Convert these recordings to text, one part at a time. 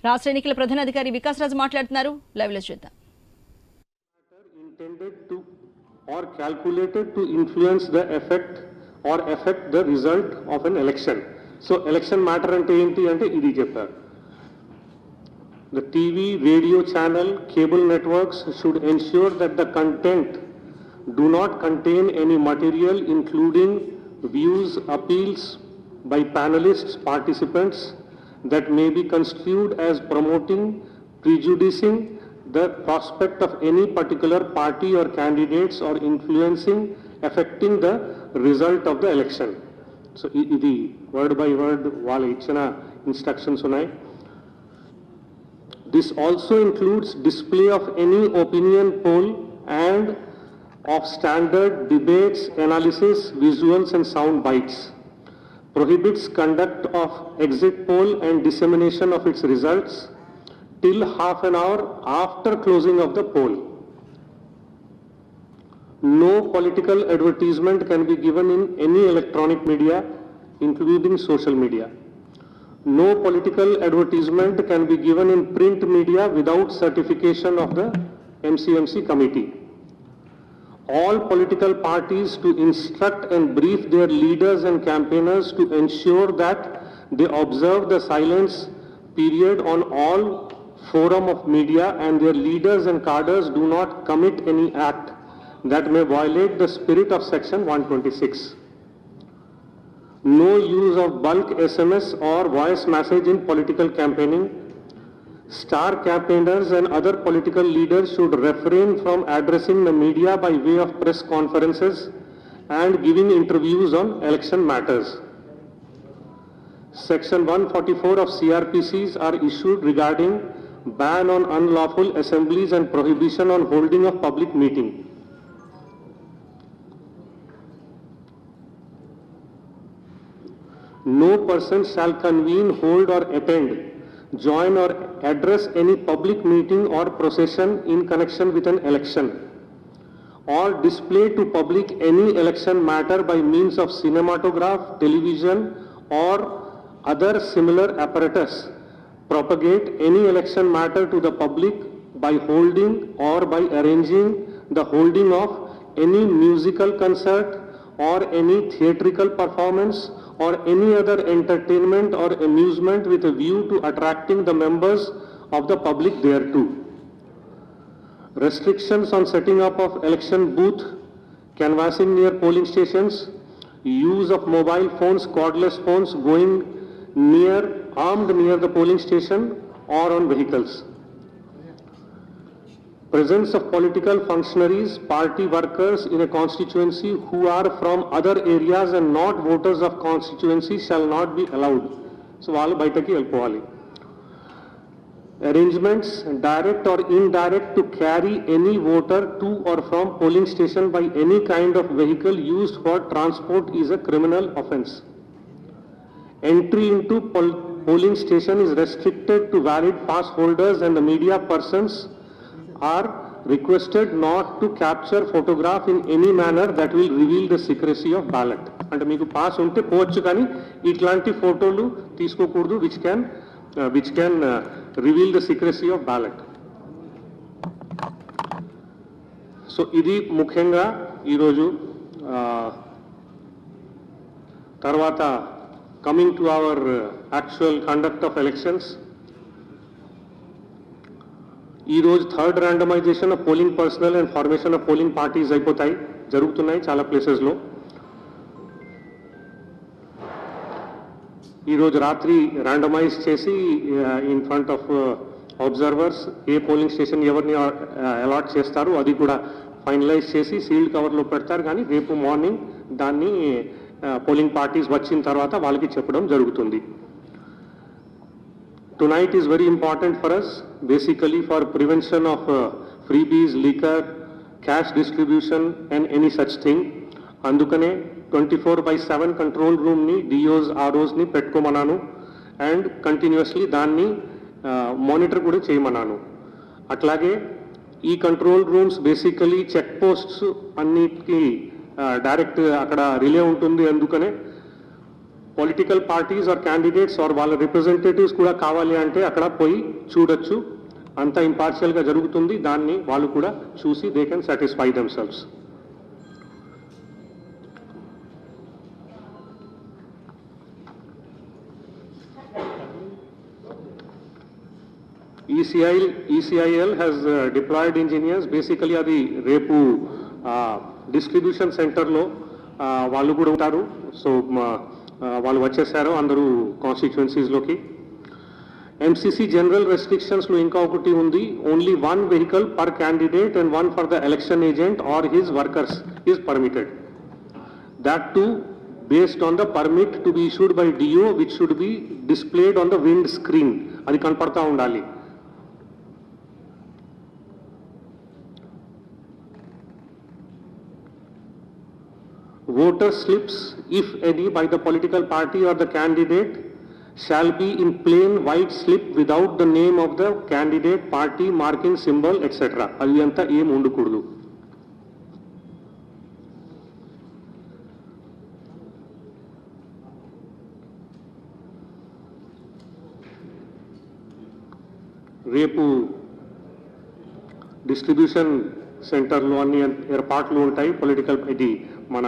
రాష్ట్ర ఎన్నికల ప్రధాన అధికారి వికాస్ రాజ్ మాట్లాడుతున్నారు. లైవ్ లో చూద్దాం. Intended to or calculated to influence the effect or affect the result of an election. So election matter ante enti ante idi cheptaru. The TV, radio channel, cable networks should ensure that the content do not contain any material including views, appeals by panelists, participants that may be construed as promoting, prejudicing the prospect of any particular party or candidates or influencing, affecting the result of the election. So, idi word by word vaalla ichina instructions unnai. This also includes display of any opinion poll and of standard debates, analysis, visuals and sound bites. Prohibits conduct of exit poll and dissemination of its results till half an hour after closing of the poll. No political advertisement can be given in any electronic media, including social media. No political advertisement can be given in print media without certification of the MCMC committee. All political parties to instruct and brief their leaders and campaigners to ensure that they observe the silence period on all forum of media and their leaders and cadres do not commit any act that may violate the spirit of section 126. No use of bulk SMS or voice message in political campaigning. Star campaigners and other political leaders should refrain from addressing the media by way of press conferences and giving interviews on election matters. Section 144 of CRPCs are issued regarding ban on unlawful assemblies and prohibition on holding of public meeting. No person shall convene, hold or attend, join or address any public meeting or procession in connection with an election, or display to public any election matter by means of cinematograph, television or other similar apparatus, propagate any election matter to the public by holding or by arranging the holding of any musical concert or any theatrical performance or any other entertainment or amusement with a view to attracting the members of the public thereto. Restrictions on setting up of election booth, canvassing near polling stations, use of mobile phones, cordless phones going armed near the polling station or on vehicles. Presence of political functionaries, party workers in a constituency who are from other areas and not voters of constituency shall not be allowed. So, వాళ్ళు బయటకి వెళ్ళిపోవాలి. Arrangements, direct or indirect, to carry any voter to or from polling station by any kind of vehicle used for transport is a criminal offence. Entry into polling station is restricted to valid pass holders and the media persons are requested not to capture photograph in any manner that will reveal the secrecy of ballot. అంటే మీకు pass ఉంటే పోవచ్చు కానీ ఇట్లాంటి ఫోటోలు తీసుకోకూడదు which can reveal the secrecy of ballot. So ఇది ముఖ్యంగా ఈరోజు. తర్వాత coming to our actual conduct of elections. ఈ రోజు third randomization of polling personnel and formation of polling parties జరుగుతున్నాయి చాలా ప్లేసెస్లో. ఈరోజు రాత్రి ర్యాండమైజ్ చేసి ఇన్ ఫ్రంట్ ఆఫ్ అబ్జర్వర్స్ ఏ పోలింగ్ స్టేషన్ ఎవరిని అలాట్ చేస్తారు అది కూడా ఫైనలైజ్ చేసి సీల్డ్ కవర్లో పెడతారు. కానీ రేపు మార్నింగ్ దాన్ని పోలింగ్ పార్టీస్ వచ్చిన తర్వాత వాళ్ళకి చెప్పడం జరుగుతుంది. Tonight is very important for us, basically for prevention of freebies, liquor, cash distribution and any such thing. Andukane 24/7 control room ni DOs, ROs ni petkomananu and continuously danni monitor kuda cheyamananu. Atlage ee control rooms basically check posts annitiki direct akkada relay untundi. Andukane political parties or candidates or వాళ్ళ రిప్రజెంటేటివ్స్ కూడా కావాలి అంటే అక్కడ పోయి చూడొచ్చు. అంత ఇంపార్షియల్గా జరుగుతుంది. దాన్ని వాళ్ళు కూడా చూసి they can satisfy themselves. ECIL has deployed engineers. Basically అది రేపు డిస్ట్రిబ్యూషన్ సెంటర్లో వాళ్ళు కూడా ఉంటారు. సో వాళ్ళు వచ్చేసారు అందరూ కాన్స్టిట్యుయెన్సీస్లోకి. MCC జనరల్ రెస్ట్రిక్షన్స్లో ఇంకా ఒకటి ఉంది. Only 1 vehicle per candidate and 1 for the election agent or his workers is permitted. That too based on the permit to be issued by DO, which should be displayed on the wind screen. అది కనపడతా ఉండాలి. Voter slips, if any, by the political party or the candidate shall be in plain white slip without the name of the candidate, party, marking symbol, etc. అది అంతా ఏం ఉండకూడదు. రేపు distribution సెంటర్లో అన్ని ఏర్పాట్లు ఉంటాయి. పొలిటికల్ ఇది మన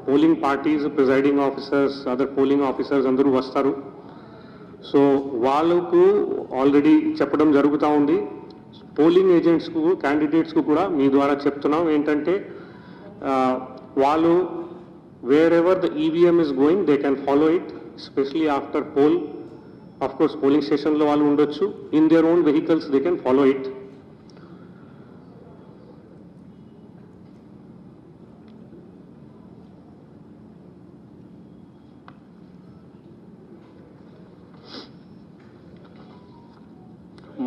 polling parties, presiding officers, other polling officers అందరూ వస్తారు. సో వాళ్ళకు ఆల్రెడీ చెప్పడం జరుగుతూ ఉంది. పోలింగ్ ఏజెంట్స్కు, క్యాండిడేట్స్కు కూడా మీ ద్వారా చెప్తున్నాం ఏంటంటే వాళ్ళు wherever the EVM is going they can follow it, especially after poll. Of course polling స్టేషన్లో వాళ్ళు ఉండొచ్చు. In their own vehicles they can follow it.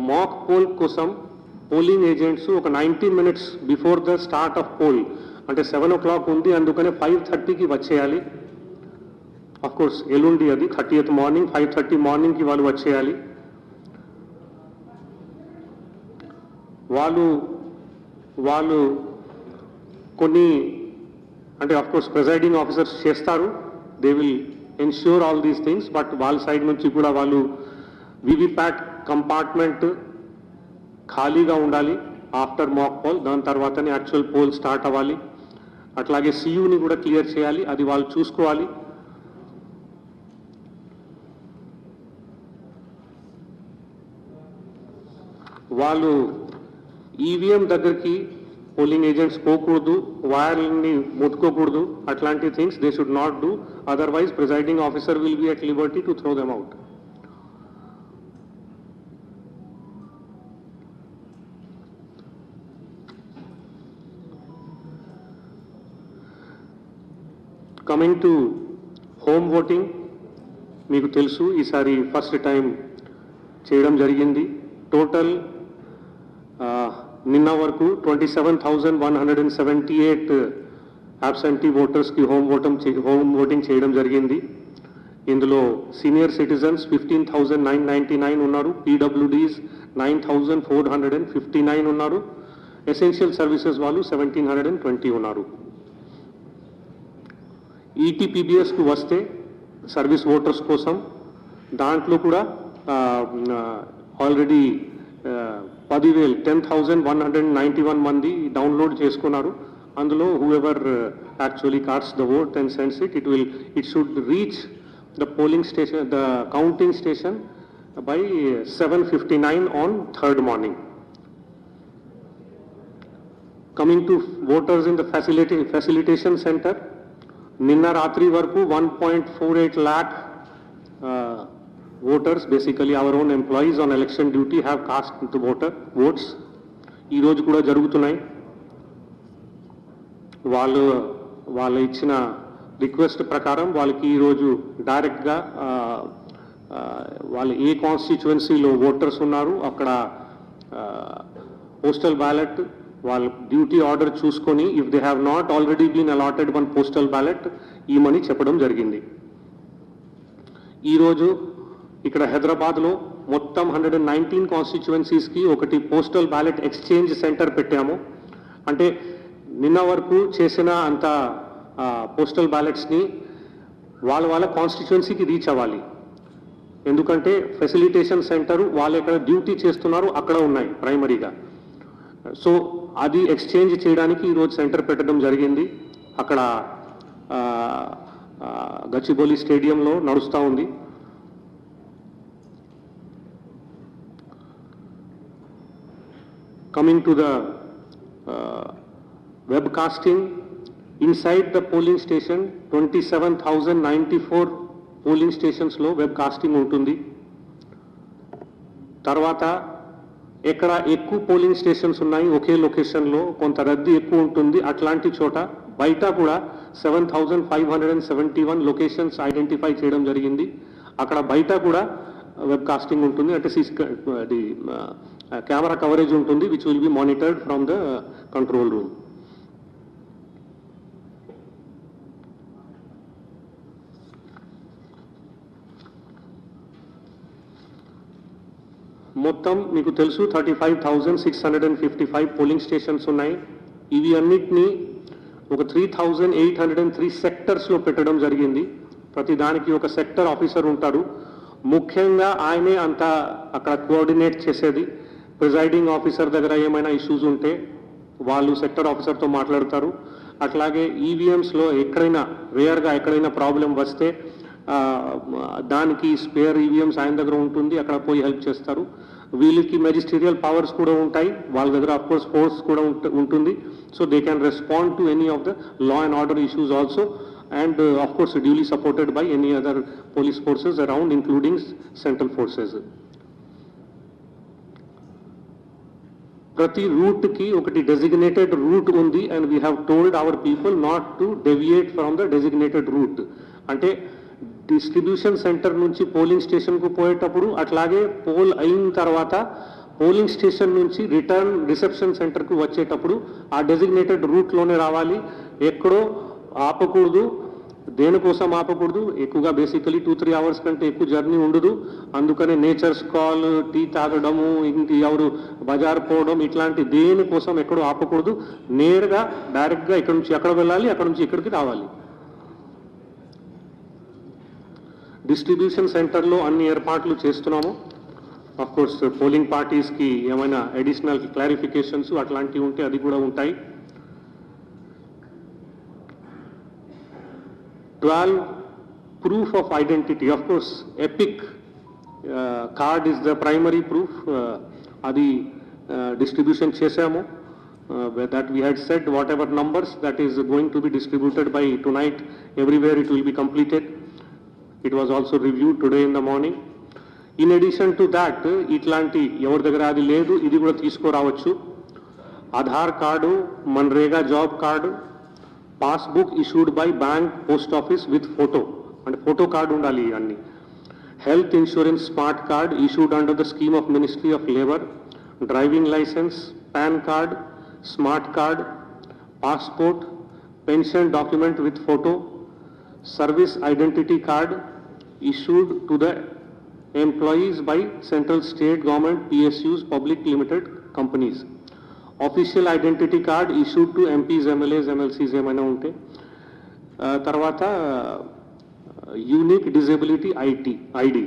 Mock poll కోసం పోలింగ్ ఏజెంట్స్ ఒక 19 minutes before the start of poll, అంటే 7 o'clock ఉంది, అందుకనే 5:30కి వచ్చేయాలి. Of course ఎల్లుండి అది 30th మార్నింగ్ 5:30 మార్నింగ్కి వాళ్ళు వచ్చేయాలి. వాళ్ళు కొన్ని అంటే ఆఫ్ కోర్స్ ప్రిజైడింగ్ ఆఫీసర్స్ చేస్తారు. They will ensure all these things. But వాళ్ళ సైడ్ నుంచి కూడా వాళ్ళు వివిప్యాట్ కంపార్ట్మెంట్ ఖాళీగా ఉండాలి ఆఫ్టర్ మాక్ పోల్. దాని తర్వాతనే యాక్చువల్ పోల్ స్టార్ట్ అవ్వాలి. అట్లాగే సియుని కూడా క్లియర్ చేయాలి. అది వాళ్ళు చూసుకోవాలి. వాళ్ళు ఈవీఎం దగ్గరికి పోలింగ్ ఏజెంట్స్ పోకూడదు, వైర్ని ముట్టుకోకూడదు. అట్లాంటి things they should not do. Otherwise presiding officer will be at Liberty to throw them out. Coming to home voting, మీకు తెలుసు ఈసారి ఫస్ట్ టైం చేయడం జరిగింది. టోటల్ నిన్న వరకు 27,178 అబ్సెంటీ ఓటర్స్కి హోమ్ ఓటింగ్ చేయడం జరిగింది. ఇందులో సీనియర్ సిటిజన్స్ 15,999 ఉన్నారు, పీడబ్ల్యూడీస్ 9,459 ఉన్నారు, ఎసెన్షియల్ సర్వీసెస్ వాళ్ళు 1,720 ఉన్నారు. ఈటీపీబీఎస్కు వస్తే సర్వీస్ ఓటర్స్ కోసం దాంట్లో కూడా ఆల్రెడీ 10,191 మంది డౌన్లోడ్ చేసుకున్నారు. అందులో whoever actually casts the vote and sends it, it should reach the polling station, the counting station by 7:59 on third morning. Coming to voters in the facilitation center, నిన్న రాత్రి వరకు 1.48 lakh voters, basically our own employees on election duty, have cast the votes. ఈ రోజు కూడా జరుగుతున్నాయి. వాళ్ళు ఇచ్చిన request ప్రకారం వాళ్ళకి ఈరోజు డైరెక్ట్గా వాళ్ళు ఏ కాన్స్టిట్యుయెన్సీలో ఓటర్స్ ఉన్నారు అక్కడ పోస్టల్ బ్యాలెట్ వాళ్ళ డ్యూటీ ఆర్డర్ చూసుకొని if they have not already been allotted one postal ballot ఇమని చెప్పడం జరిగింది. ఈరోజు ఇక్కడ హైదరాబాద్లో మొత్తం 119 కాన్స్టిట్యుయెన్సీస్కి ఒకటి పోస్టల్ బ్యాలెట్ ఎక్స్చేంజ్ సెంటర్ పెట్టాము. అంటే నిన్న వరకు చేసిన అంత పోస్టల్ బ్యాలెట్స్ని వాళ్ళ కాన్స్టిట్యుయెన్సీకి రీచ్ అవ్వాలి. ఎందుకంటే ఫెసిలిటేషన్ సెంటర్ వాళ్ళు ఎక్కడ డ్యూటీ చేస్తున్నారు అక్కడ ఉన్నాయి ప్రైమరీగా. సో అది ఎక్స్చేంజ్ చేయడానికి ఈరోజు సెంటర్ పెట్టడం జరిగింది. అక్కడ గచ్చిబౌలి స్టేడియంలో నడుస్తూ ఉంది. Coming to the webcasting, inside the polling station, 27,094 polling stations లో webcasting ఉంటుంది. తర్వాత ఎక్కడ ఎక్కువ పోలింగ్ స్టేషన్స్ ఉన్నాయి ఒకే లొకేషన్లో కొంత రద్దీ ఎక్కువ ఉంటుంది అట్లాంటి చోట బయట కూడా 7,571 లొకేషన్స్ ఐడెంటిఫై చేయడం జరిగింది. అక్కడ బయట కూడా వెబ్కాస్టింగ్ ఉంటుంది, అంటే కెమెరా కవరేజ్ ఉంటుంది, which will be monitored from the control room. మొత్తం మీకు తెలుసు 35,655 పోలింగ్ స్టేషన్స్ ఉన్నాయి. ఇవి అన్నిటినీ ఒక 3,803 సెక్టర్స్లో పెట్టడం జరిగింది. ప్రతి దానికి ఒక సెక్టర్ ఆఫీసర్ ఉంటారు. ముఖ్యంగా ఆయనే అంతా అక్కడ కోఆర్డినేట్ చేసేది. ప్రిజైడింగ్ ఆఫీసర్ దగ్గర ఏమైనా ఇష్యూస్ ఉంటే వాళ్ళు సెక్టర్ ఆఫీసర్తో మాట్లాడతారు. అట్లాగే ఈవీఎంస్లో ఎక్కడైనా రేర్గా ఎక్కడైనా ప్రాబ్లం వస్తే దానికి స్పేర్ ఈవీఎంస్ ఆయన దగ్గర ఉంటుంది, అక్కడ పోయి హెల్ప్ చేస్తారు. వీళ్ళకి మెజిస్టీరియల్ పవర్స్ కూడా ఉంటాయి, వాళ్ళ దగ్గర అఫ్కోర్స్ ఫోర్స్ కూడా ఉంటుంది. So they can respond to any of the law and order issues also, and of course duly supported by any other police forces around, including central forces. Prati route ki okati designated route undi, and we have told our people not to deviate from the designated route. Ante distribution center nunchi polling station ku poyetappudu atlage poll ayin tarvata polling station nunchi return reception center ku vachetappudu aa designated route lone ravali. ekkado ఆపకూడదు, దేనికోసం ఆపకూడదు. ఎక్కువగా basically 2-3 hours కంటే ఎక్కువ journey ఉండదు. అందుకనే nature's call, tea తాగడము, ఇంక ఎవరు బజార్ పోవడం ఇట్లాంటి దేనికోసం ఎక్కడో ఆపకూడదు. నేరుగా డైరెక్ట్గా ఇక్కడ నుంచి ఎక్కడ వెళ్ళాలి, అక్కడ నుంచి ఇక్కడికి రావాలి. డిస్ట్రిబ్యూషన్ సెంటర్లో అన్ని ఏర్పాట్లు చేస్తున్నాము. ఆఫ్ కోర్స్ పోలింగ్ పార్టీస్కి ఏమైనా అడిషనల్ క్లారిఫికేషన్స్ అట్లాంటివి ఉంటే అది కూడా ఉంటాయి. 12 proof of identity. Of course, EPIC card is the primary proof. Adi distribution chesamu. That we had said whatever numbers that is going to be distributed by tonight, everywhere it will be completed. It was also reviewed today in the morning. In addition to that, itlanti ఎవరి దగ్గర అది లేదు, ఇది కూడా తీసుకురావచ్చు. Aadhaar card, మన్రేగా job card, passbook issued by bank, post office with photo, అంటే photo card ఉండాలి అన్ని. Health insurance smart card issued under the scheme of ministry of labour, driving licence, pan card, smart card, passport, pension document with photo, service identity card issued to the employees by central state government PSUs, public limited companies. Official identity card issued to MPs, MLAs, MLCs ఏమైనా ఉంటే. తర్వాత unique disability ID.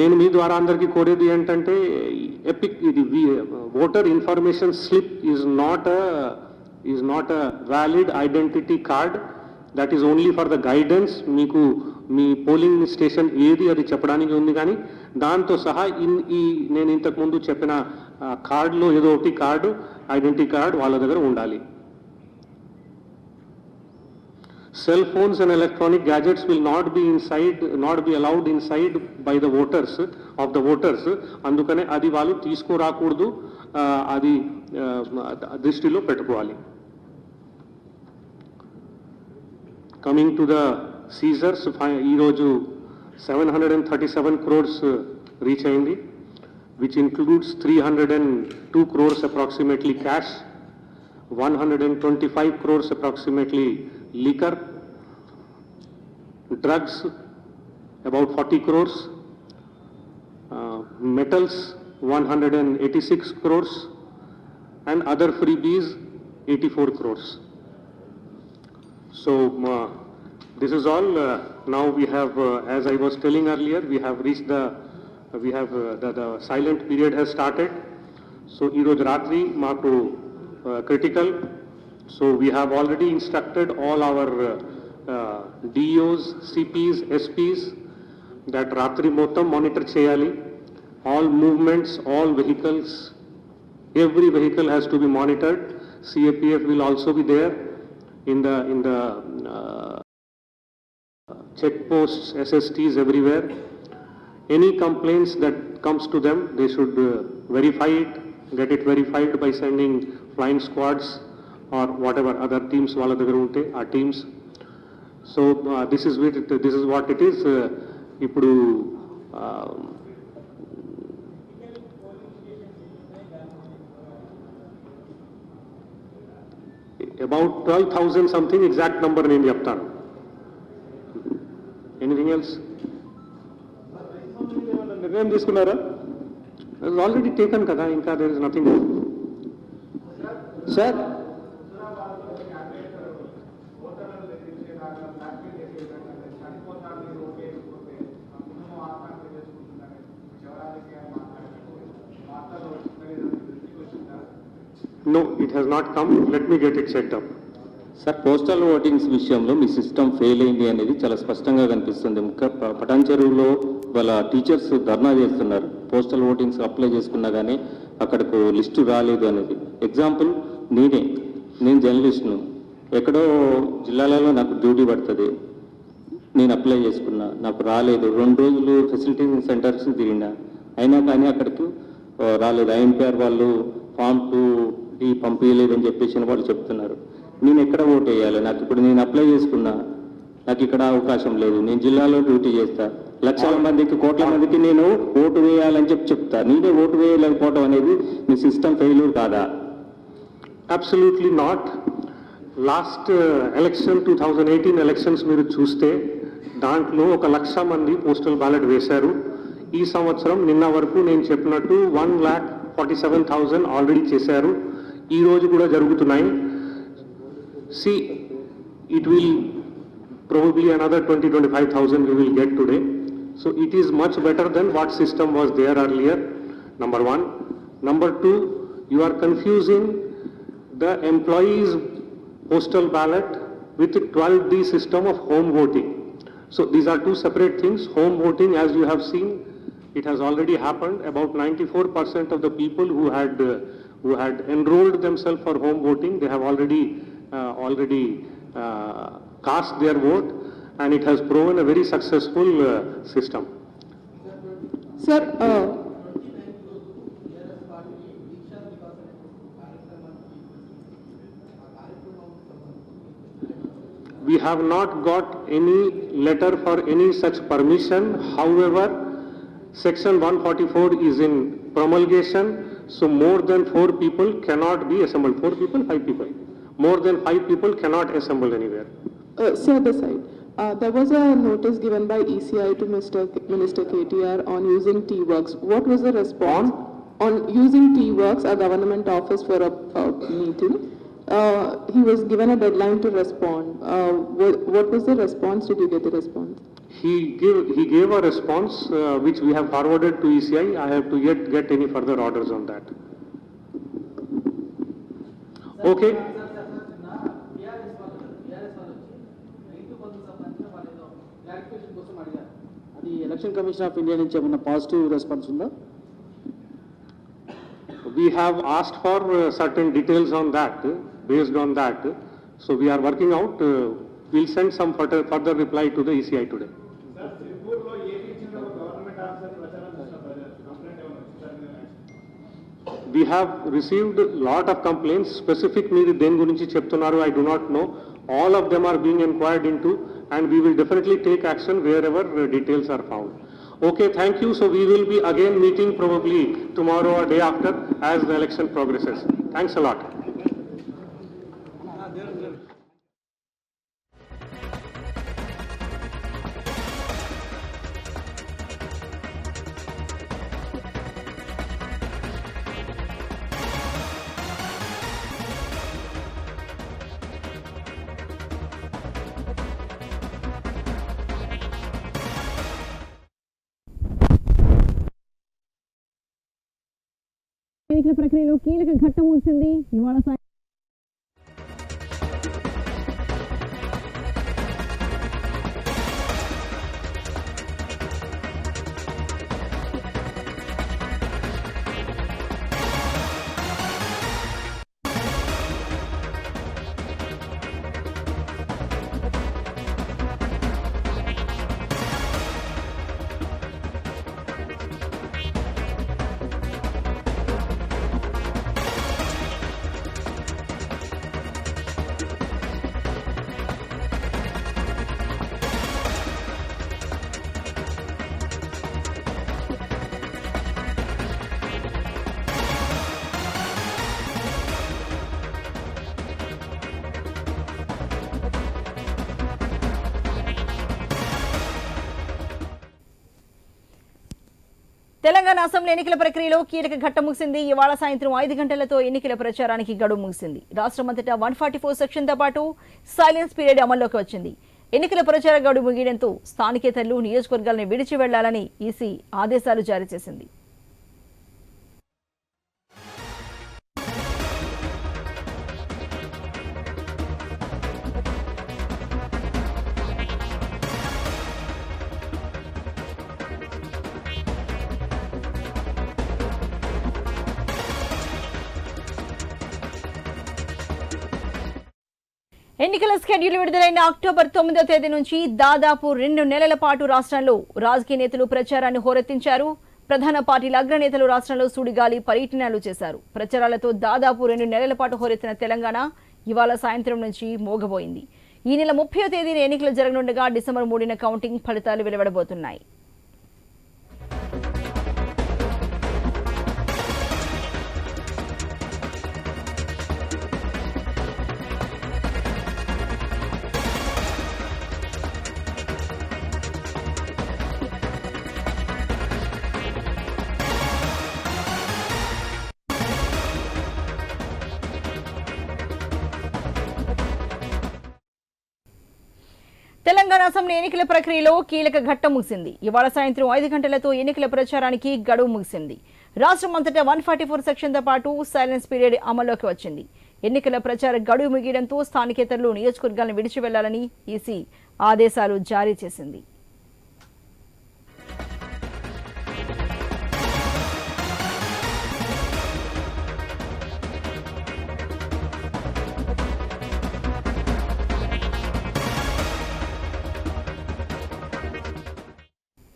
నేను మీ ద్వారా అందరికీ కోరేది ఏంటంటే epic ఇది voter information slip is not a valid identity card. That is only for the guidance. మీకు మీ పోలింగ్ స్టేషన్ ఏది అది చెప్పడానికి ఉంది, కానీ దాంతో సహా నేను ఇంతకుముందు చెప్పిన కార్డులో ఏదో ఒకటి కార్డు, ఐడెంటిటీ కార్డు వాళ్ళ దగ్గర ఉండాలి. Cell phones and electronic gadgets will not be allowed inside by the voters of the voters. అందుకనే అది వాళ్ళు తీసుకురాకూడదు, అది దృష్టిలో పెట్టుకోవాలి. కమింగ్ టు ద సీజర్స్, ఈరోజు 737 crores రీచ్ అయింది, which includes 302 crores approximately cash, 125 crores approximately liquor, drugs about 40 crores, metals 186 crores, and other freebies 84 crores. So This is all. Now we have, as I was telling earlier, we have reached the silent period has started. So Iroj Ratri Maku critical. So we have already instructed all our DOs, CPs, SPs that Ratri Motam monitor cheyali. All movements, all vehicles, every vehicle has to be monitored. CAPF will also be there in the checkposts, SSTs everywhere. Any complaints that comes to them, they should verify it, get it verified by sending flying squads or whatever other teams wala దగ్గర ఉంటే ఆ teams. So this is what it is. ఇప్పుడు about 12,000 something exact number నేను చెప్తాను. Anything else? నిర్ణయం తీసుకున్నారా? It's already taken kada, ఇంకా there is nothing. Sir No, it has not come. Let me get it checked up. Sir postal votings విషయంలో మీ system fail అయింది అనేది చాలా స్పష్టంగా కనిపిస్తుంది. ఇంకా పటాన్ చెరువులో వాళ్ళ టీచర్స్ ధర్నా చేస్తున్నారు. పోస్టల్ ఓటింగ్స్ అప్లై చేసుకున్నా కానీ అక్కడకు లిస్టు రాలేదు అనేది. ఎగ్జాంపుల్ నేను జర్నలిస్ట్ను, ఎక్కడో జిల్లాలలో నాకు డ్యూటీ పడుతుంది, నేను అప్లై చేసుకున్నా, నాకు రాలేదు. 2 రోజులు ఫెసిలిటీ సెంటర్స్ తిరిగినా, అయినా కానీ అక్కడికి రాలేదు. ఐఎన్పిఆర్ వాళ్ళు ఫామ్ 2 పంపించలేదని చెప్పేసి వాళ్ళు చెప్తున్నారు. నేను ఎక్కడ ఓటు వేయాలి? నాకు ఇప్పుడు నేను అప్లై చేసుకున్నా, నాకు ఇక్కడ అవకాశం లేదు. నేను జిల్లాలో డ్యూటీ చేస్తా, లక్షల మందికి కోట్ల మందికి నేను ఓటు వేయాలని చెప్తా. నేనే ఓటు వేయలేకపోవడం అనేది మీ సిస్టమ్ ఫెయిల్యూర్ కాదా? Absolutely not. Last election 2018 elections మీరు చూస్తే దాంట్లో 1,00,000 మంది పోస్టల్ బ్యాలెట్ వేశారు. ఈ సంవత్సరం నిన్న వరకు నేను చెప్పినట్టు 1,47,000 ఆల్రెడీ చేశారు. ఈ రోజు కూడా జరుగుతున్నాయి. See, it will probably another 20,000-25,000 we will get today. So it is much better than what system was there earlier, number 1. Number 2, you are confusing the employees' postal ballot with the 12D system of home voting. So these are two separate things. Home voting, as you have seen, it has already happened. About 94% of the people who had enrolled themselves for home voting, they have already cast their vote, and it has proven a very successful system. Sir, We have not got any letter for any such permission. However, Section 144 is in promulgation, so more than 4 people cannot be assembled. 4 people, 5 people. More than 5 people cannot assemble anywhere. Sir, the side. There was a notice given by ECI to Minister KTR on using T-Works. What was the response? On using T-Works, a government office for a meeting. He was given a deadline to respond. What was the response? Did you get the response? He gave a response which we have forwarded to ECI. I have to yet get any further orders on that. Okay. అది election commission of India నుంచి ఏమన్నా positive response ఉందా? We have asked for certain details on that, based on that. So we are working out. We'll send some further reply to the ECI today. We have received lot of complaints. Specific మీరు దేని గురించి చెప్తున్నారు, I do not know. All of them are being inquired into, and we will definitely take action wherever details are found. Okay, thank you. So we will be again meeting probably tomorrow or day after as the election progresses. Thanks a lot. ఎన్నికల ప్రక్రియలో కీలక ఘట్టం ముగిసింది. ఇవాళ Telangana assembly ఎన్నికల ప్రక్రియలో కీలక ఘట్టం ముగిసింది. ఇవాళ సాయంత్రం 5 గంటలతో ఎన్నికల ప్రచారానికి గడువు ముగిసింది. రాష్ట్రమంతటా 144 సెక్షన్తో పాటు సైలెన్స్ పీరియడ్ అమల్లోకి వచ్చింది. ఎన్నికల ప్రచార గడువు ముగియడంతో స్థానికేతరులు నియోజకవర్గాలను విడిచి వెళ్లాలని ఈసీ ఆదేశాలు జారీ చేసింది. ఎన్నికల షెడ్యూల్ విడుదలైన అక్టోబర్ 9వ తేదీ నుంచి దాదాపు 2 నెలల పాటు రాష్ట్రంలో రాజకీయ నేతలు ప్రచారాన్ని హోరెత్తించారు. ప్రధాన పార్టీల అగ్రనేతలు రాష్ట్రంలో సుడిగాలి పర్యటనలు చేశారు. ప్రచారాలతో దాదాపు 2 నెలల పాటు హోరెత్తిన తెలంగాణ ఇవాళ సాయంత్రం నుంచి మోగబోయింది. ఈ నెల 30వ తేదీన ఎన్నికలు జరగనుండగా డిసెంబర్ 3న కౌంటింగ్ ఫలితాలు వెలువడబోతున్నాయి. తెలంగాణ అసెంబ్లీ ఎన్నికల ప్రక్రియలో కీలక ఘట్టం ముగిసింది. ఇవాళ సాయంత్రం 5 గంటలతో ఎన్నికల ప్రచారానికి గడువు ముగిసింది. రాష్ట్రమంతటా 144 సెక్షన్తో పాటు సైలెన్స్ పీరియడ్ అమల్లోకి వచ్చింది. ఎన్నికల ప్రచార గడువు ముగియడంతో స్థానికేతరులు నియోజకవర్గాలను విడిచి వెళ్లాలని ఈసీ ఆదేశాలు జారీ చేసింది.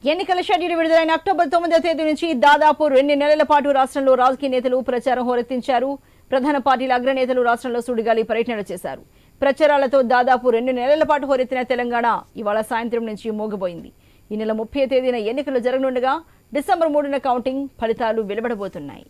ఎన్నికల షెడ్యూల్ విడుదలైన అక్టోబర్ 9వ తేదీ నుంచి దాదాపు 2 నెలల పాటు రాష్ట్రంలో రాజకీయ నేతలు ప్రచారం హోరెత్తించారు. ప్రధాన పార్టీల అగ్రనేతలు రాష్ట్రంలో సుడిగాలి పర్యటనలు చేశారు. ప్రచారాలతో దాదాపు 2 నెలల పాటు హోరెత్తిన తెలంగాణ ఇవాళ సాయంత్రం నుంచి మోగబోయింది. ఈ నెల 30వ తేదీన ఎన్నికలు జరగనుండగా డిసెంబర్ 3న కౌంటింగ్ ఫలితాలు వెలువడబోతున్నాయి.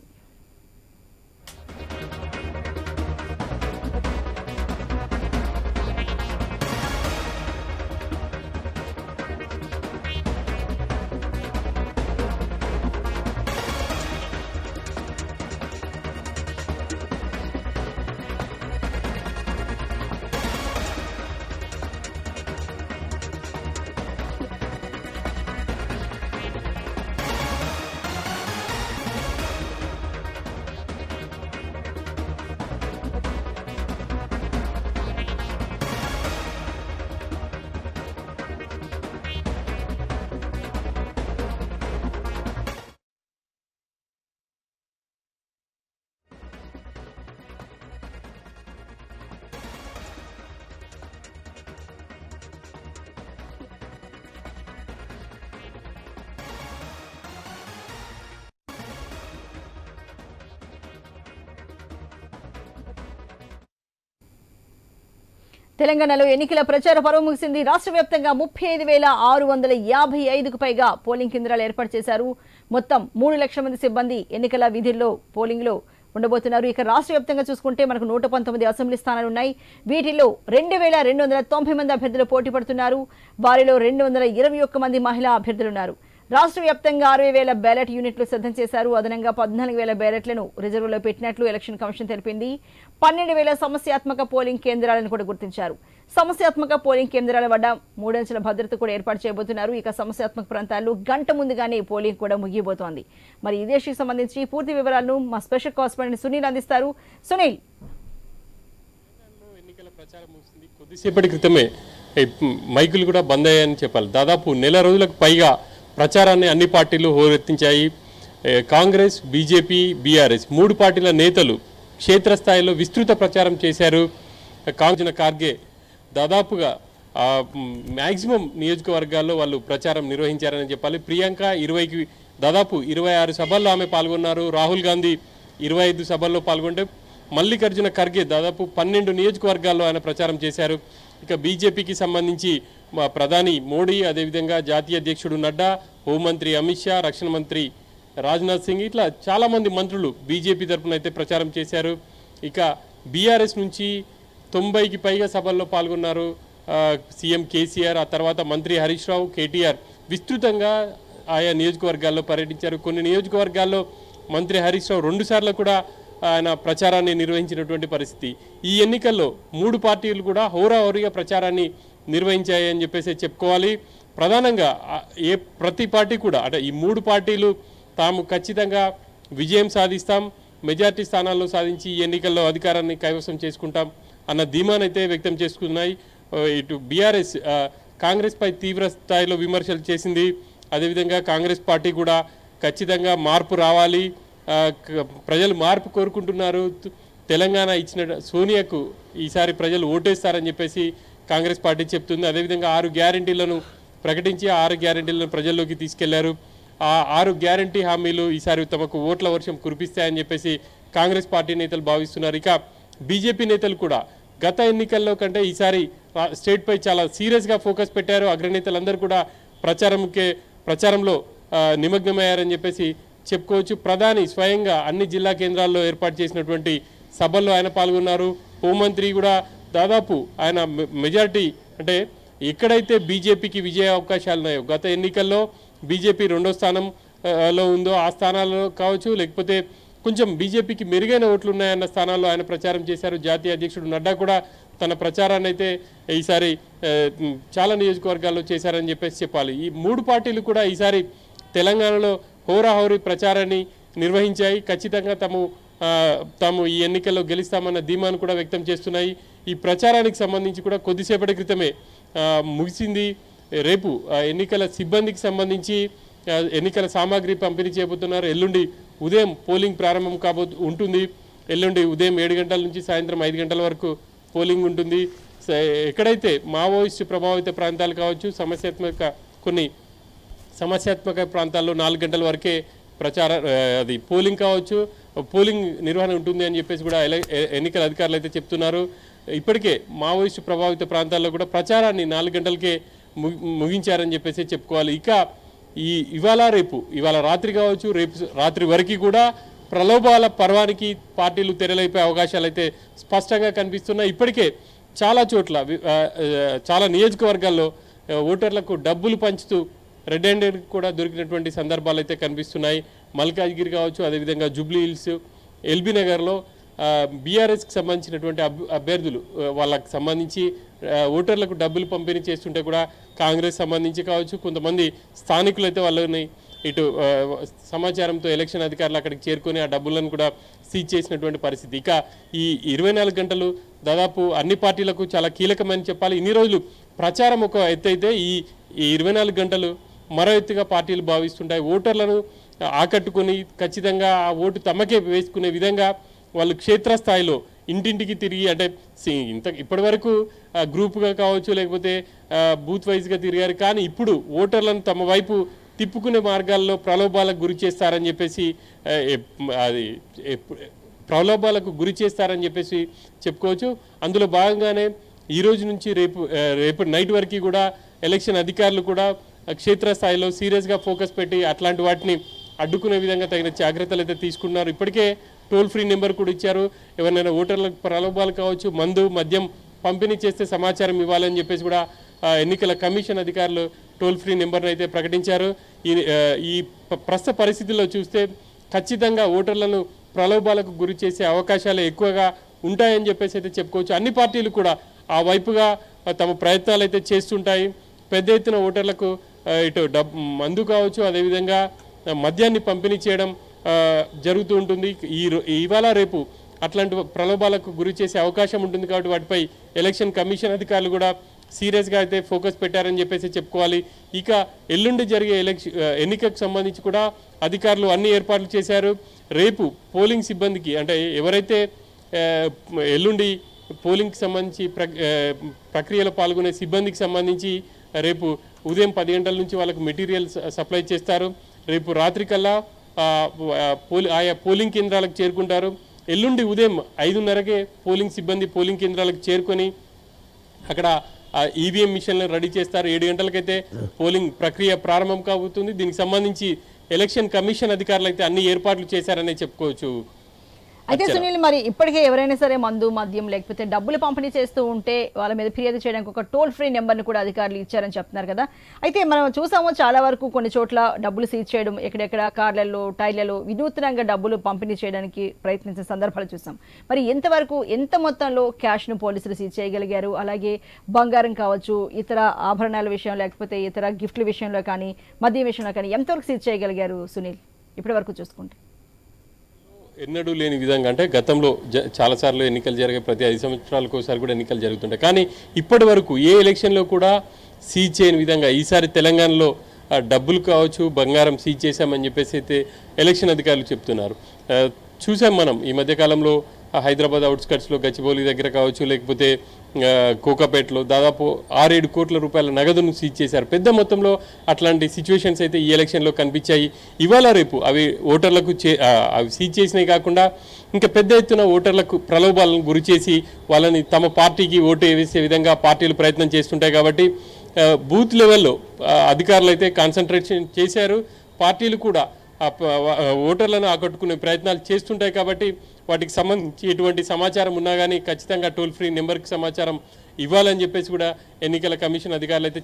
తెలంగాణలో ఎన్నికల ప్రచార పర్వం ముగిసింది. రాష్ట్ర వ్యాప్తంగా 35,655కు పైగా పోలింగ్ కేంద్రాలు ఏర్పాటు చేశారు. మొత్తం 3 లక్షల మంది సిబ్బంది ఎన్నికల విధుల్లో పోలింగ్లో ఉండబోతున్నారు. ఇక రాష్ట్ర వ్యాప్తంగా చూసుకుంటే మనకు 119 అసెంబ్లీ స్థానాలు ఉన్నాయి. వీటిలో 2,290 మంది అభ్యర్థులు పోటీ పడుతున్నారు. వారిలో 221 మంది మహిళా అభ్యర్థులున్నారు. రాష్ట్ర వ్యాప్తంగా 60,000 బ్యాలెట్ యూనిట్లు సిద్ధం చేశారు. అదనంగా 14,000 బ్యాలెట్లను రిజర్వులో పెట్టినట్లు ఎలక్షన్ కమిషన్ తెలిపింది. 12,000 సమస్యాత్మక పోలింగ్ కేంద్రాలను కూడా గుర్తించారు. సమస్యాత్మక పోలింగ్ కేంద్రాల వద్ద 3 అంచెల భద్రత కూడా ఏర్పాటు చేయబోతున్నారు. ఇక సమస్యాత్మక ప్రాంతాల్లో గంట ముందుగానే పోలింగ్ కూడా ముగియబోతోంది. మరి ఇదే విషయానికి సంబంధించి పూర్తి వివరాలను మా స్పెషల్ కరెస్పాండెంట్ సునీల్ అందిస్తారు. సునీల్, ఎన్నికల ప్రచారం ముగిసింది. కొద్దిసేపటి క్రితమే మైకులు కూడా బంద్ అయ్యాయని చెప్పాలి. దాదాపు నెల రోజులకు పైగా ప్రచారాన్ని అన్ని పార్టీలు హోరెత్తించాయి. కాంగ్రెస్, బీజేపీ, బీఆర్ఎస్ 3 పార్టీల నేతలు క్షేత్రస్థాయిలో విస్తృత ప్రచారం చేశారు. కాంగ్రెస్ కార్గే దాదాపుగా మ్యాక్సిమం నియోజకవర్గాల్లో వాళ్ళు ప్రచారం నిర్వహించారని చెప్పాలి. ప్రియాంక 20కి దాదాపు 26 సభల్లో ఆమె పాల్గొన్నారు. రాహుల్ గాంధీ 25 సభల్లో పాల్గొంటే మల్లికార్జున ఖర్గే దాదాపు 12 నియోజకవర్గాల్లో ఆయన ప్రచారం చేశారు. ఇక బీజేపీకి సంబంధించి ప్రధాని మోడీ, అదేవిధంగా జాతీయ అధ్యక్షుడు నడ్డా, హోంమంత్రి అమిత్ షా, రక్షణ మంత్రి రాజ్నాథ్ సింగ్ ఇట్లా చాలామంది మంత్రులు బీజేపీ తరఫున అయితే ప్రచారం చేశారు. ఇక బీఆర్ఎస్ నుంచి 90కి పైగా సభల్లో పాల్గొన్నారు. సీఎం కేసీఆర్, ఆ తర్వాత మంత్రి హరీష్ రావు, కేటీఆర్ విస్తృతంగా ఆయా నియోజకవర్గాల్లో పర్యటించారు. కొన్ని నియోజకవర్గాల్లో మంత్రి హరీష్ రావు 2 సార్లు కూడా ఆయన ప్రచారాన్ని నిర్వహించినటువంటి పరిస్థితి. ఈ ఎన్నికల్లో 3 పార్టీలు కూడా హోరాహోరీగా ప్రచారాన్ని నిర్వహించాయని చెప్పేసి చెప్పుకోవాలి. ప్రధానంగా ప్రతి పార్టీ కూడా అంటే ఈ 3 పార్టీలు తాము ఖచ్చితంగా విజయం సాధిస్తాం, మెజార్టీ స్థానాల్లో సాధించి ఈ ఎన్నికల్లో అధికారాన్ని కైవసం చేసుకుంటాం అన్న ధీమానైతే వ్యక్తం చేసుకున్నాయి. ఇటు బీఆర్ఎస్ కాంగ్రెస్పై తీవ్ర స్థాయిలో విమర్శలు చేసింది. అదేవిధంగా కాంగ్రెస్ పార్టీ కూడా ఖచ్చితంగా మార్పు రావాలి, ప్రజలు మార్పు కోరుకుంటున్నారు, తెలంగాణ ఇచ్చిన సోనియాకు ఈసారి ప్రజలు ఓటేస్తారని చెప్పేసి కాంగ్రెస్ పార్టీ చెప్తుంది. అదేవిధంగా 6 గ్యారెంటీలను ప్రకటించి 6 గ్యారెంటీలను ప్రజల్లోకి తీసుకెళ్లారు. ఆ 6 గ్యారెంటీ హామీలు ఈసారి తమకు ఓట్ల వర్షం కురిపిస్తాయని చెప్పేసి కాంగ్రెస్ పార్టీ నేతలు భావిస్తున్నారు. ఇక బీజేపీ నేతలు కూడా గత ఎన్నికల్లో కంటే ఈసారి స్టేట్పై చాలా సీరియస్గా ఫోకస్ పెట్టారు. అగ్రనేతలందరూ కూడా ప్రచారంలో నిమగ్నమయ్యారని చెప్పేసి చెప్పుకోవచ్చు. ప్రధాని స్వయంగా అన్ని జిల్లా కేంద్రాల్లో ఏర్పాటు చేసినటువంటి సభల్లో ఆయన పాల్గొన్నారు. హోంమంత్రి కూడా దాదాపు ఆయన మెజారిటీ అంటే ఎక్కడైతే బీజేపీకి విజయ అవకాశాలు ఉన్నాయో, గత ఎన్నికల్లో బీజేపీ 2వ స్థానంలో ఉందో ఆ స్థానాల్లో కావచ్చు, లేకపోతే కొంచెం బీజేపీకి మెరుగైన ఓట్లు ఉన్నాయన్న స్థానాల్లో ఆయన ప్రచారం చేశారు. జాతీయ అధ్యక్షుడు నడ్డా కూడా తన ప్రచారాన్ని అయితే ఈసారి చాలా నియోజకవర్గాల్లో చేశారని చెప్పేసి చెప్పాలి. ఈ 3 పార్టీలు కూడా ఈసారి తెలంగాణలో హోరాహోరీ ప్రచారాన్ని నిర్వహించాయి. ఖచ్చితంగా తాము ఈ ఎన్నికల్లో గెలుస్తామన్న ధీమాను కూడా వ్యక్తం చేస్తున్నాయి. ఈ ప్రచారానికి సంబంధించి కూడా కొద్దిసేపటి క్రితమే ముగిసింది. రేపు ఎన్నికల సిబ్బందికి సంబంధించి ఎన్నికల సామాగ్రి పంపిణీ చేయబోతున్నారు. ఎల్లుండి ఉదయం పోలింగ్ ప్రారంభం ఉంటుంది. ఎల్లుండి ఉదయం 7 గంటల నుంచి సాయంత్రం 5 గంటల వరకు పోలింగ్ ఉంటుంది. ఎక్కడైతే మావోయిస్టు ప్రభావిత ప్రాంతాలు కావచ్చు, కొన్ని సమస్యాత్మక ప్రాంతాల్లో 4 గంటల వరకే పోలింగ్ కావచ్చు, పోలింగ్ నిర్వహణ ఉంటుంది అని చెప్పేసి కూడా ఎన్నికల అధికారులు అయితే చెప్తున్నారు. ఇప్పటికే మావోయిస్టు ప్రభావిత ప్రాంతాల్లో కూడా ప్రచారాన్ని 4 గంటలకే ముగించారని చెప్పేసి చెప్పుకోవాలి. ఇక ఇవాళ రాత్రి కావచ్చు, రేపు రాత్రి వరకు కూడా ప్రలోభాల పర్వానికి పార్టీలు తెరలైపోయే అవకాశాలు అయితే స్పష్టంగా కనిపిస్తున్నాయి. ఇప్పటికే చాలా చోట్ల చాలా నియోజకవర్గాల్లో ఓటర్లకు డబ్బులు పంచుతూ రెడ్ హ్యాండెడ్ కూడా దొరికినటువంటి సందర్భాలు అయితే కనిపిస్తున్నాయి. మల్కాజ్గిరి కావచ్చు, అదేవిధంగా జూబ్లీ హిల్స్, ఎల్బీ నగర్లో బీఆర్ఎస్కి సంబంధించినటువంటి అభ్యర్థులు వాళ్ళకి సంబంధించి ఓటర్లకు డబ్బులు పంపిణీ చేస్తుంటే కూడా కాంగ్రెస్ సంబంధించి కావచ్చు, కొంతమంది స్థానికులు అయితే వాళ్ళని ఇటు సమాచారంతో ఎలక్షన్ అధికారులు అక్కడికి చేరుకొని ఆ డబ్బులను కూడా సీజ్ చేసినటువంటి పరిస్థితి. ఇక ఈ 24 గంటలు దాదాపు అన్ని పార్టీలకు చాలా కీలకమని చెప్పాలి. ఇన్ని రోజులు ప్రచారం ఒక ఎత్తు అయితే ఈ 24 గంటలు మరో ఎత్తుగా పార్టీలు భావిస్తుంటాయి. ఓటర్లను ఆకట్టుకొని ఖచ్చితంగా ఆ ఓటు తమకే వేసుకునే విధంగా వాళ్ళు క్షేత్రస్థాయిలో ఇంటింటికి తిరిగి అంటే ఇప్పటి వరకు గ్రూప్గా కావచ్చు, లేకపోతే బూత్ వైజ్గా తిరిగారు. కానీ ఇప్పుడు ఓటర్లను తమ వైపు తిప్పుకునే మార్గాల్లో ప్రలోభాలకు గురి చేస్తారని చెప్పేసి చెప్పుకోవచ్చు. అందులో భాగంగానే ఈ రోజు నుంచి రేపు నైట్ వరకు కూడా ఎలక్షన్ అధికారులు కూడా క్షేత్రస్థాయిలో సీరియస్గా ఫోకస్ పెట్టి అట్లాంటి వాటిని అడ్డుకునే విధంగా తగిన జాగ్రత్తలు అయితే తీసుకున్నారు. ఇప్పటికే టోల్ ఫ్రీ నెంబర్ కూడా ఇచ్చారు. ఎవరినైనా ఓటర్లకు ప్రలోభాలు కావచ్చు, మద్యం పంపిణీ చేస్తే సమాచారం ఇవ్వాలని చెప్పేసి కూడా ఎన్నికల కమిషన్ అధికారులు టోల్ ఫ్రీ నెంబర్ను అయితే ప్రకటించారు. ఈ ప్రస్తుత పరిస్థితుల్లో చూస్తే ఖచ్చితంగా ఓటర్లను ప్రలోభాలకు గురి చేసే అవకాశాలు ఎక్కువగా ఉంటాయని చెప్పేసి అయితే చెప్పుకోవచ్చు. అన్ని పార్టీలు కూడా ఆ వైపుగా తమ ప్రయత్నాలు అయితే చేస్తుంటాయి. పెద్ద ఎత్తున ఓటర్లకు ఇటు మందు కావచ్చు, అదేవిధంగా మద్యాన్ని పంపిణీ చేయడం జరుగుతూ ఉంటుంది. ఇవాళ రేపు అట్లాంటి ప్రలోభాలకు గురి చేసే అవకాశం ఉంటుంది. కాబట్టి వాటిపై ఎలక్షన్ కమిషన్ అధికారులు కూడా సీరియస్గా అయితే ఫోకస్ పెట్టారని చెప్పేసి చెప్పుకోవాలి. ఇక ఎల్లుండి జరిగే ఎన్నికకు సంబంధించి కూడా అధికారులు అన్ని ఏర్పాట్లు చేశారు. రేపు పోలింగ్ సిబ్బందికి అంటే ఎవరైతే ఎల్లుండి పోలింగ్కి సంబంధించి ప్రక్రియలో పాల్గొనే సిబ్బందికి సంబంధించి రేపు ఉదయం 10 గంటల నుంచి వాళ్ళకు మెటీరియల్స్ సప్లై చేస్తారు. రేపు రాత్రి కల్లా ఆయా పోలింగ్ కేంద్రాలకు చేరుకుంటారు. ఎల్లుండి ఉదయం 5:30కే పోలింగ్ సిబ్బంది పోలింగ్ కేంద్రాలకు చేరుకొని అక్కడ ఈవీఎం మిషన్లను రెడీ చేస్తారు. 7 గంటలకైతే పోలింగ్ ప్రక్రియ ప్రారంభం కాబోతుంది. దీనికి సంబంధించి ఎలక్షన్ కమిషన్ అధికారులు అయితే అన్ని ఏర్పాట్లు చేశారనే చెప్పుకోవచ్చు. అయితే సునీల్, మరి ఇప్పటికే ఎవరైనా సరే మందు మద్యం లేకపోతే డబ్బులు పంపిణీ చేస్తూ ఉంటే వాళ్ళ మీద ఫిర్యాదు చేయడానికి ఒక టోల్ ఫ్రీ నెంబర్ని కూడా అధికారులు ఇచ్చారని చెప్తున్నారు కదా. అయితే మనం చూసాము చాలా వరకు కొన్ని చోట్ల డబ్బులు సీజ్ చేయడం, ఎక్కడెక్కడ కార్లలో టైర్లలో వినూత్నంగా డబ్బులు పంపిణీ చేయడానికి ప్రయత్నించిన సందర్భాలు చూసాం. మరి ఎంతవరకు ఎంత మొత్తంలో క్యాష్ను పోలీసులు సీజ్ చేయగలిగారు? అలాగే బంగారం కావచ్చు, ఇతర ఆభరణాల విషయం లేకపోతే ఇతర గిఫ్ట్ల విషయంలో కానీ మద్యం విషయంలో కానీ ఎంతవరకు సీజ్ చేయగలిగారు సునీల్ ఇప్పటి వరకు చూసుకుంటే? ఎన్నడూ లేని విధంగా అంటే గతంలో చాలాసార్లు ఎన్నికలు జరిగే ప్రతి 5 సంవత్సరాలకు ఒకసారి కూడా ఎన్నికలు జరుగుతుంటాయి. కానీ ఇప్పటి వరకు ఏ ఎలక్షన్లో కూడా సీజ్ చేయని విధంగా ఈసారి తెలంగాణలో డబ్బులు కావచ్చు, బంగారం సీజ్ చేశామని చెప్పేసి అయితే ఎలక్షన్ అధికారులు చెప్తున్నారు. చూసాం మనం ఈ మధ్యకాలంలో హైదరాబాద్ అవుట్స్కట్స్లో గచ్చిబౌలి దగ్గర కావచ్చు, లేకపోతే కోకాపేటలో దాదాపు 6-7 కోట్ల రూపాయల నగదును సీజ్ చేశారు. పెద్ద మొత్తంలో అట్లాంటి సిచ్యువేషన్స్ అయితే ఈ ఎలక్షన్లో కనిపించాయి. ఇవాళ రేపు అవి ఓటర్లకు అవి సీజ్ చేసినవి కాకుండా ఇంకా పెద్ద ఎత్తున ఓటర్లకు ప్రలోభాలను గురి చేసి వాళ్ళని తమ పార్టీకి ఓటు వేసే విధంగా పార్టీలు ప్రయత్నం చేస్తుంటాయి. కాబట్టి బూత్ లెవెల్లో అధికారులు అయితే కాన్సన్ట్రేషన్ చేశారు. పార్టీలు కూడా ఓటర్లను ఆకట్టుకునే ప్రయత్నాలు చేస్తుంటాయి. కాబట్టి వాటికి సంబంధించి ఎటువంటి సమాచారం ఉన్నా కానీ ఖచ్చితంగా టోల్ ఫ్రీ నెంబర్కి సమాచారం ఇవ్వాలని చెప్పేసి కూడా ఎన్నికల కమిషన్ అధికారులు అయితే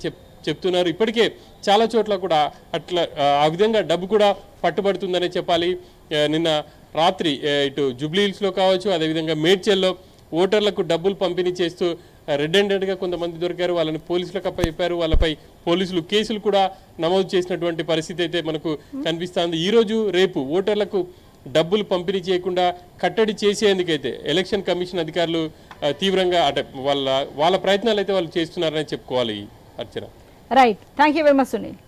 చెప్తున్నారు. ఇప్పటికే చాలా చోట్ల కూడా అట్లా ఆ విధంగా డబ్బు కూడా పట్టుబడుతుందనే చెప్పాలి. నిన్న రాత్రి ఇటు జూబ్లీహిల్స్లో కావచ్చు, అదేవిధంగా మేడ్చల్లో ఓటర్లకు డబ్బులు పంపిణీ చేస్తూ రెడ్ హ్యాండెడ్గా కొంతమంది దొరికారు. వాళ్ళని పోలీసులకు అప్పచెప్పారు. వాళ్ళపై పోలీసులు కేసులు కూడా నమోదు చేసినటువంటి పరిస్థితి అయితే మనకు కనిపిస్తుంది. ఈరోజు రేపు ఓటర్లకు డబ్బులు పంపిణీ చేయకుండా కట్టడి చేసేందుకైతే ఎలక్షన్ కమిషన్ అధికారులు తీవ్రంగా అంటే వాళ్ళ ప్రయత్నాలు అయితే వాళ్ళు చేస్తున్నారని చెప్పుకోవాలి. Archana, right, thank you very much Sunil.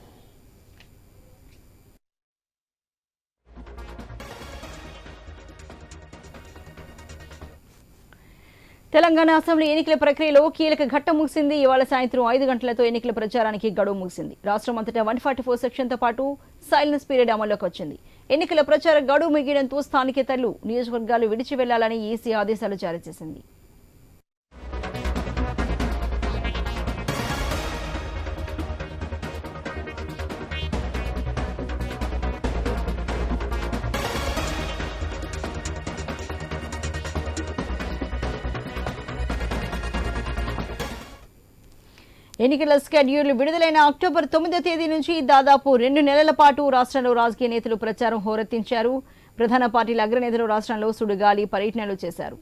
Telangana assembly ఎన్నికల ప్రక్రియలో కీలక ఘట్టం ముగిసింది. ఇవాళ సాయంత్రం 5 గంటలతో ఎన్నికల ప్రచారానికి గడువు ముగిసింది. రాష్ట్రం అంతటా 144 సెక్షన్తో పాటు సైలెన్స్ పీరియడ్ అమల్లోకి వచ్చింది. ఎన్నికల ప్రచార గడువు ముగియడంతో స్థానికేతరులు నియోజకవర్గాలు విడిచి వెళ్లాలని ఈసీ ఆదేశాలు జారీ చేసింది. ఎన్నికల షెడ్యూల్ విడుదలైన అక్టోబర్ 9వ తేదీ నుంచి దాదాపు 2 నెలల పాటు రాష్ట్రంలో రాజకీయ నేతలు ప్రచారం హోరెత్తించారు. ప్రధాన పార్టీల అగ్రనేతలు రాష్ట్రంలో సుడిగాలి పర్యటనలు చేశారు.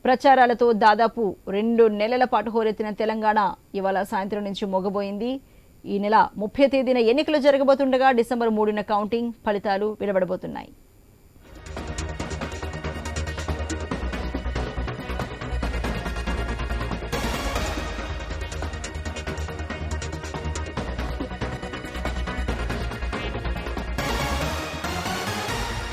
ప్రచారాలతో దాదాపు 2 నెలల పాటు హోరెత్తిన తెలంగాణ ఇవాళ సాయంత్రం నుంచి మొగబోయింది. ఈ నెల 30వ తేదీన ఎన్నికలు జరగబోతుండగా డిసెంబర్ 3న కౌంటింగ్ ఫలితాలు వెలువడబోతున్నాయి.